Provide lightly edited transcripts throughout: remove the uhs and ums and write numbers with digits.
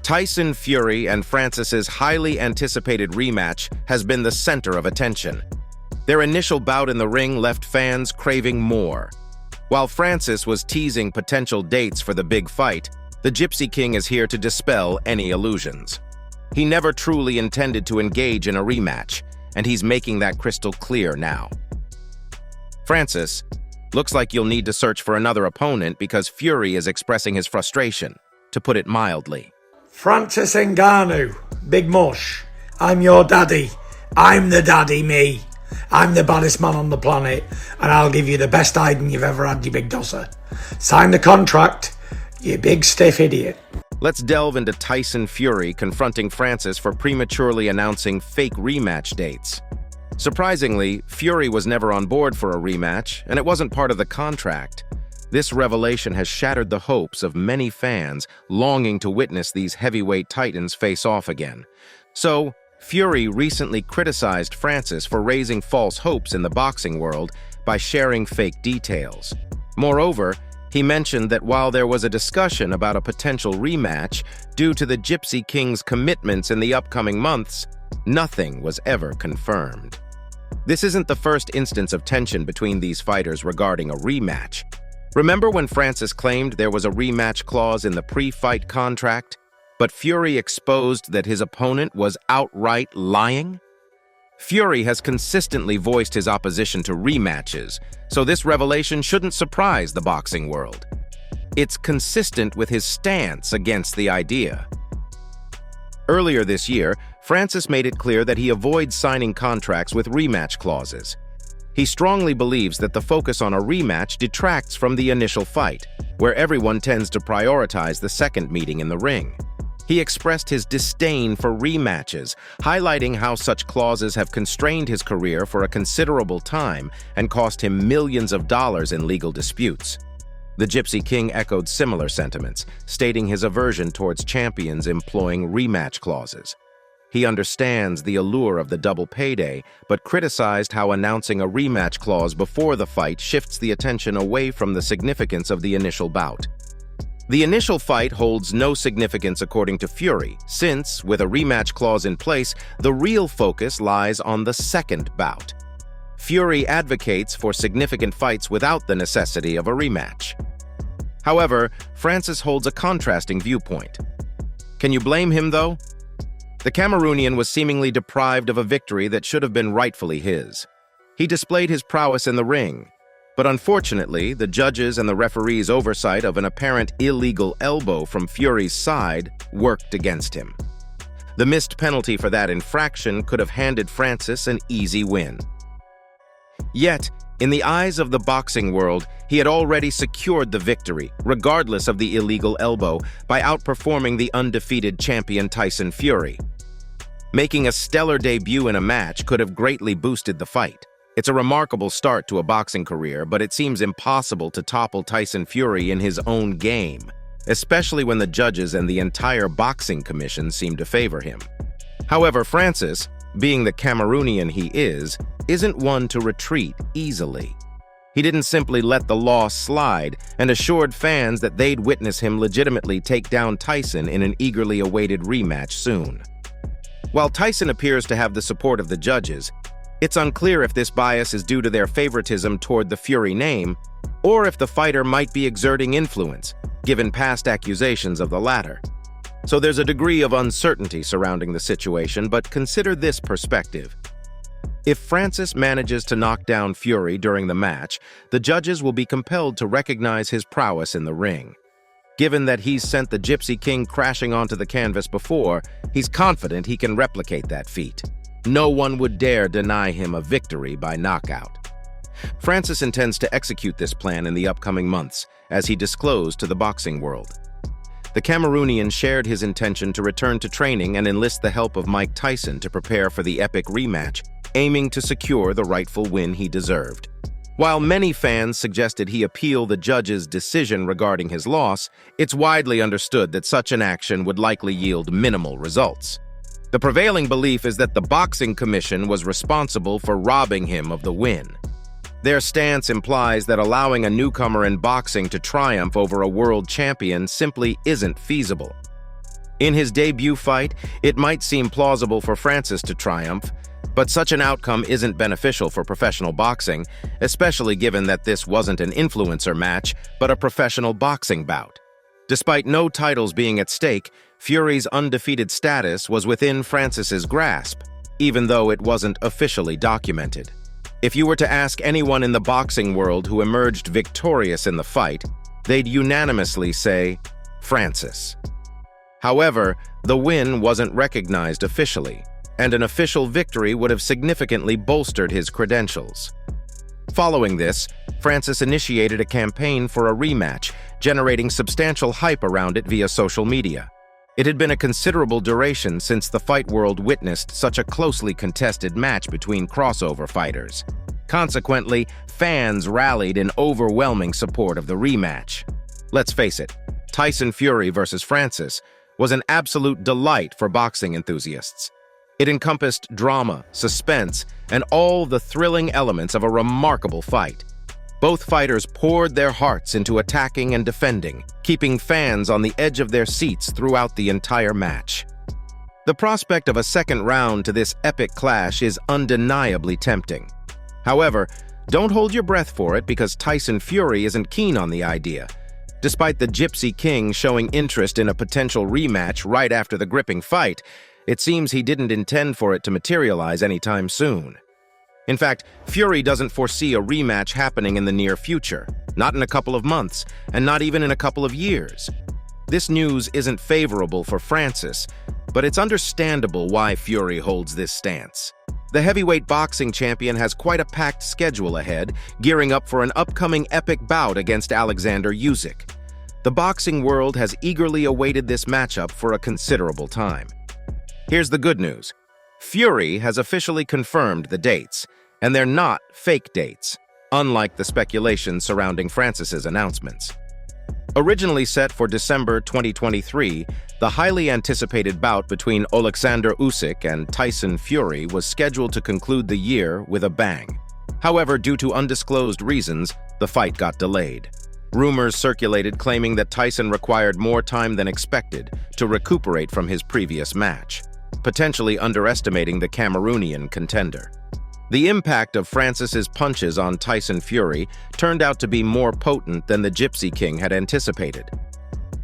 Tyson Fury and Francis's highly anticipated rematch has been the center of attention. Their initial bout in the ring left fans craving more. While Francis was teasing potential dates for the big fight, the Gypsy King is here to dispel any illusions. He never truly intended to engage in a rematch, and he's making that crystal clear now. Francis, looks like you'll need to search for another opponent because Fury is expressing his frustration, to put it mildly. Francis Ngannou, Big Mush. I'm your daddy. I'm the daddy, me. I'm the baddest man on the planet, and I'll give you the best hiding you've ever had, you big dosser. Sign the contract, you big stiff idiot. Let's delve into Tyson Fury confronting Francis for prematurely announcing fake rematch dates. Surprisingly, Fury was never on board for a rematch, and it wasn't part of the contract. This revelation has shattered the hopes of many fans longing to witness these heavyweight titans face off again. So, Fury recently criticized Francis for raising false hopes in the boxing world by sharing fake details. Moreover, he mentioned that while there was a discussion about a potential rematch due to the Gypsy King's commitments in the upcoming months, nothing was ever confirmed. This isn't the first instance of tension between these fighters regarding a rematch. Remember when Francis claimed there was a rematch clause in the pre-fight contract, but Fury exposed that his opponent was outright lying? Fury has consistently voiced his opposition to rematches, so this revelation shouldn't surprise the boxing world. It's consistent with his stance against the idea. Earlier this year, Francis made it clear that he avoids signing contracts with rematch clauses. He strongly believes that the focus on a rematch detracts from the initial fight, where everyone tends to prioritize the second meeting in the ring. He expressed his disdain for rematches, highlighting how such clauses have constrained his career for a considerable time and cost him millions of dollars in legal disputes. The Gypsy King echoed similar sentiments, stating his aversion towards champions employing rematch clauses. He understands the allure of the double payday, but criticized how announcing a rematch clause before the fight shifts the attention away from the significance of the initial bout. The initial fight holds no significance according to Fury, since, with a rematch clause in place, the real focus lies on the second bout. Fury advocates for significant fights without the necessity of a rematch. However, Francis holds a contrasting viewpoint. Can you blame him, though? The Cameroonian was seemingly deprived of a victory that should have been rightfully his. He displayed his prowess in the ring, but unfortunately, the judges and the referee's oversight of an apparent illegal elbow from Fury's side worked against him. The missed penalty for that infraction could have handed Francis an easy win. Yet, in the eyes of the boxing world, he had already secured the victory, regardless of the illegal elbow, by outperforming the undefeated champion Tyson Fury. Making a stellar debut in a match could have greatly boosted the fight. It's a remarkable start to a boxing career, but it seems impossible to topple Tyson Fury in his own game, especially when the judges and the entire boxing commission seem to favor him. However, Francis, being the Cameroonian he is, isn't one to retreat easily. He didn't simply let the loss slide and assured fans that they'd witness him legitimately take down Tyson in an eagerly awaited rematch soon. While Tyson appears to have the support of the judges, it's unclear if this bias is due to their favoritism toward the Fury name, or if the fighter might be exerting influence, given past accusations of the latter. So there's a degree of uncertainty surrounding the situation, but consider this perspective. If Francis manages to knock down Fury during the match, the judges will be compelled to recognize his prowess in the ring. Given that he's sent the Gypsy King crashing onto the canvas before, he's confident he can replicate that feat. No one would dare deny him a victory by knockout. Francis intends to execute this plan in the upcoming months, as he disclosed to the boxing world. The Cameroonian shared his intention to return to training and enlist the help of Mike Tyson to prepare for the epic rematch, aiming to secure the rightful win he deserved. While many fans suggested he appeal the judge's decision regarding his loss, it's widely understood that such an action would likely yield minimal results. The prevailing belief is that the boxing commission was responsible for robbing him of the win. Their stance implies that allowing a newcomer in boxing to triumph over a world champion simply isn't feasible. In his debut fight, it might seem plausible for Francis to triumph, but such an outcome isn't beneficial for professional boxing, especially given that this wasn't an influencer match, but a professional boxing bout. Despite no titles being at stake, Fury's undefeated status was within Francis's grasp, even though it wasn't officially documented. If you were to ask anyone in the boxing world who emerged victorious in the fight, they'd unanimously say Francis. However, the win wasn't recognized officially, and an official victory would have significantly bolstered his credentials. Following this, Francis initiated a campaign for a rematch, generating substantial hype around it via social media. It had been a considerable duration since the fight world witnessed such a closely contested match between crossover fighters. Consequently, fans rallied in overwhelming support of the rematch. Let's face it, Tyson Fury versus Francis was an absolute delight for boxing enthusiasts. It encompassed drama, suspense, and all the thrilling elements of a remarkable fight. Both fighters poured their hearts into attacking and defending, keeping fans on the edge of their seats throughout the entire match. The prospect of a second round to this epic clash is undeniably tempting. However, don't hold your breath for it because Tyson Fury isn't keen on the idea. Despite the Gypsy King showing interest in a potential rematch right after the gripping fight, it seems he didn't intend for it to materialize anytime soon. In fact, Fury doesn't foresee a rematch happening in the near future, not in a couple of months, and not even in a couple of years. This news isn't favorable for Francis, but it's understandable why Fury holds this stance. The heavyweight boxing champion has quite a packed schedule ahead, gearing up for an upcoming epic bout against Alexander Usyk. The boxing world has eagerly awaited this matchup for a considerable time. Here's the good news. Fury has officially confirmed the dates, and they're not fake dates, unlike the speculation surrounding Francis's announcements. Originally set for December 2023, the highly anticipated bout between Alexander Usyk and Tyson Fury was scheduled to conclude the year with a bang. However, due to undisclosed reasons, the fight got delayed. Rumors circulated claiming that Tyson required more time than expected to recuperate from his previous match, potentially underestimating the Cameroonian contender. The impact of Francis's punches on Tyson Fury turned out to be more potent than the Gypsy King had anticipated.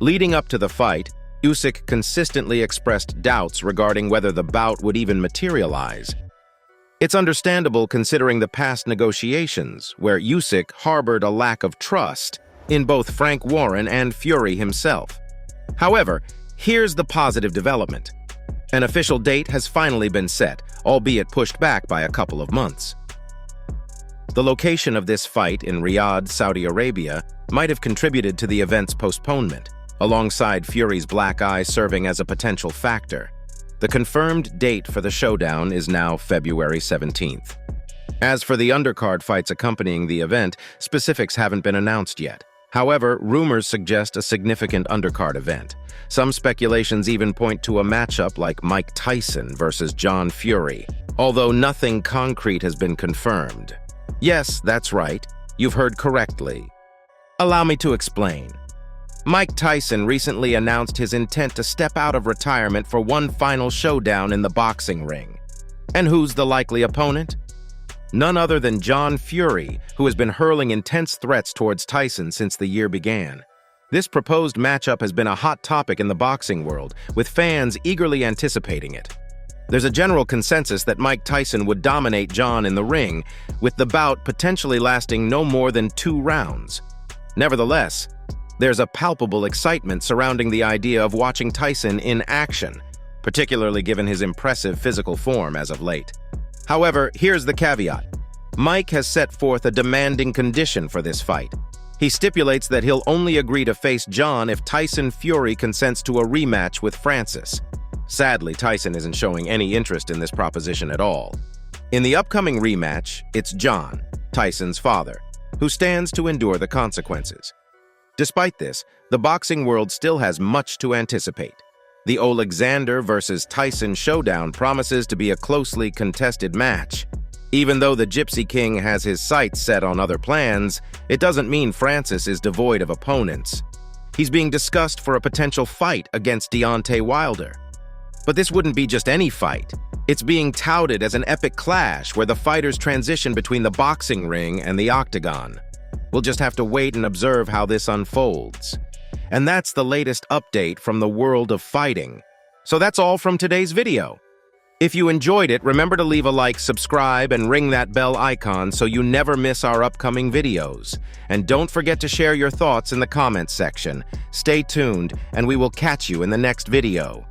Leading up to the fight, Usyk consistently expressed doubts regarding whether the bout would even materialize. It's understandable considering the past negotiations, where Usyk harbored a lack of trust in both Frank Warren and Fury himself. However, here's the positive development. An official date has finally been set, albeit pushed back by a couple of months. The location of this fight in Riyadh, Saudi Arabia, might have contributed to the event's postponement, alongside Fury's black eye serving as a potential factor. The confirmed date for the showdown is now February 17th. As for the undercard fights accompanying the event, specifics haven't been announced yet. However, rumors suggest a significant undercard event. Some speculations even point to a matchup like Mike Tyson versus John Fury, although nothing concrete has been confirmed. Yes, that's right. You've heard correctly. Allow me to explain. Mike Tyson recently announced his intent to step out of retirement for one final showdown in the boxing ring. And who's the likely opponent? None other than John Fury, who has been hurling intense threats towards Tyson since the year began. This proposed matchup has been a hot topic in the boxing world, with fans eagerly anticipating it. There's a general consensus that Mike Tyson would dominate John in the ring, with the bout potentially lasting no more than 2 rounds. Nevertheless, there's a palpable excitement surrounding the idea of watching Tyson in action, particularly given his impressive physical form as of late. However, here's the caveat. Mike has set forth a demanding condition for this fight. He stipulates that he'll only agree to face John if Tyson Fury consents to a rematch with Francis. Sadly, Tyson isn't showing any interest in this proposition at all. In the upcoming rematch, it's John, Tyson's father, who stands to endure the consequences. Despite this, the boxing world still has much to anticipate. The Alexander versus Tyson showdown promises to be a closely contested match. Even though the Gypsy King has his sights set on other plans, it doesn't mean Francis is devoid of opponents. He's being discussed for a potential fight against Deontay Wilder. But this wouldn't be just any fight. It's being touted as an epic clash where the fighters transition between the boxing ring and the octagon. We'll just have to wait and observe how this unfolds. And that's the latest update from the world of fighting. So that's all from today's video. If you enjoyed it, remember to leave a like, subscribe, and ring that bell icon so you never miss our upcoming videos. And don't forget to share your thoughts in the comments section. Stay tuned, and we will catch you in the next video.